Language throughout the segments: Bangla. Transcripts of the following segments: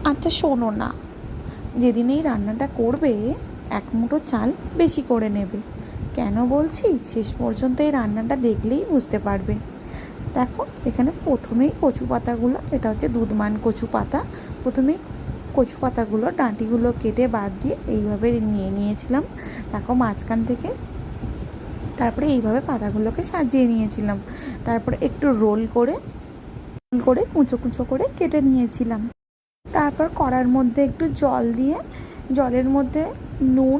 আচ্ছা শোনো না, যেদিন এই রান্নাটা করবে এক মুঠো চাল বেশি করে নেবে। কেন বলছি, শেষ পর্যন্ত এই রান্নাটা দেখলেই বুঝতে পারবে। দেখো এখানে প্রথমেই কচু পাতাগুলো, এটা হচ্ছে দুধমান কচু পাতা, প্রথমেই কচু পাতাগুলো ডাঁটিগুলো কেটে বাদ দিয়ে এইভাবে নিয়ে নিয়েছিলাম। দেখো মাঝখান থেকে তারপরে এইভাবে পাতাগুলোকে সাজিয়ে নিয়েছিলাম। তারপরে একটু রোল করে কুঁচো কুঁচো করে কেটে নিয়েছিলাম। তারপর কড়ার মধ্যে একটু জল দিয়ে, জলের মধ্যে নুন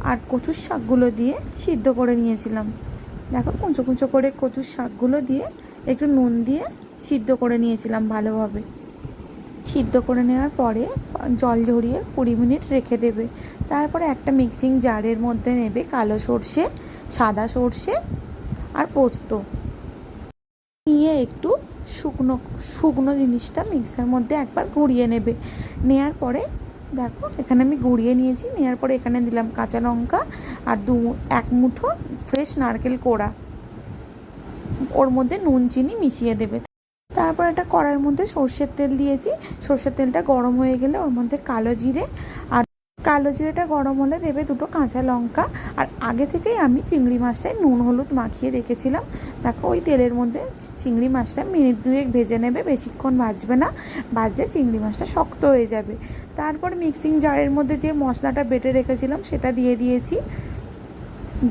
আর কচুর শাকগুলো দিয়ে সিদ্ধ করে নিয়েছিলাম। দেখো কুঁচো কুঁচো করে কচুর শাকগুলো দিয়ে একটু নুন দিয়ে সিদ্ধ করে নিয়েছিলাম ভালোভাবে। সিদ্ধ করে নেওয়ার পরে জল ঝরিয়ে 20 মিনিট রেখে দেবে। তারপরে একটা মিক্সিং জারের মধ্যে নেবে কালো সর্ষে, সাদা সর্ষে আর পোস্ত নিয়ে একটু শুকনো শুকনো জিনিসটা মিক্সার মধ্যে একবার ঘুরিয়ে নেবে। নেওয়ার পরে দেখো এখানে আমি ঘুরিয়ে নিয়েছি। নেওয়ার পরে এখানে দিলাম কাঁচা লঙ্কা আর এক মুঠো ফ্রেশ নারকেল কোড়া, ওর মধ্যে নুন চিনি মিশিয়ে দেবে। তারপর একটা কড়াইয়ের মধ্যে সর্ষের তেল দিয়েছি। সর্ষের তেলটা গরম হয়ে গেলে ওর মধ্যে কালো জিরে, আর কালো জিরেটা গরম হলে দেবে দুটো কাঁচা লঙ্কা। আর আগে থেকেই আমি চিংড়ি মাছটায় নুন হলুদ মাখিয়ে রেখেছিলাম। দেখো ওই তেলের মধ্যে চিংড়ি মাছটা মিনিট 2 ভেজে নেবে, বেশিক্ষণ ভাজবে না, ভাজলে চিংড়ি মাছটা শক্ত হয়ে যাবে। তারপর মিক্সিং জারের মধ্যে যে মশলাটা বেটে রেখেছিলাম সেটা দিয়ে দিয়েছি।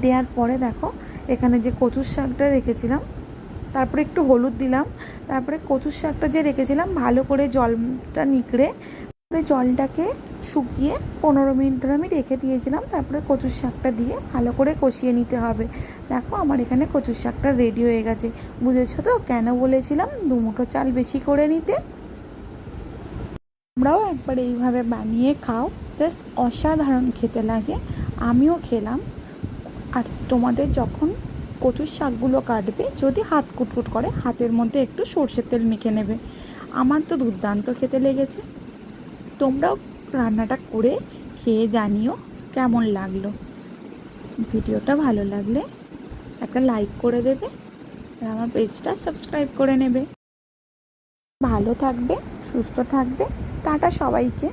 দেওয়ার পরে দেখো এখানে যে কচুর শাকটা রেখেছিলাম, তারপরে একটু হলুদ দিলাম। তারপরে কচুর শাকটা যে রেখেছিলাম ভালো করে জলটা নিকড়ে জলটাকে শুকিয়ে 15 মিনিট ধরে আমি রেখে দিয়েছিলাম। তারপরে কচুর শাকটা দিয়ে ভালো করে কষিয়ে নিতে হবে। দেখো আমার এখানে কচুর শাকটা রেডি হয়ে গেছে। বুঝেছো তো কেন বলেছিলাম 2 মুঠো চাল বেশি করে নিতে? তোমরাও একবার এইভাবে বানিয়ে খাও, জাস্ট অসাধারণ খেতে লাগে। আমিও খেলাম। আর তোমাদের যখন কচুর শাকগুলো কাটবে, যদি হাত কুটকুট করে হাতের মধ্যে একটু সর্ষের তেল মেখে নেবে। আমার তো দুর্দান্ত খেতে লেগেছে। তোমরাও রান্নাটা করে খেয়ে জানিও কেমন লাগলো। ভিডিওটা ভালো লাগলে একটা লাইক করে দেবে আর আমার পেজটা সাবস্ক্রাইব করে নেবে। ভালো থাকবে, সুস্থ থাকবে। টাটা সবাইকে।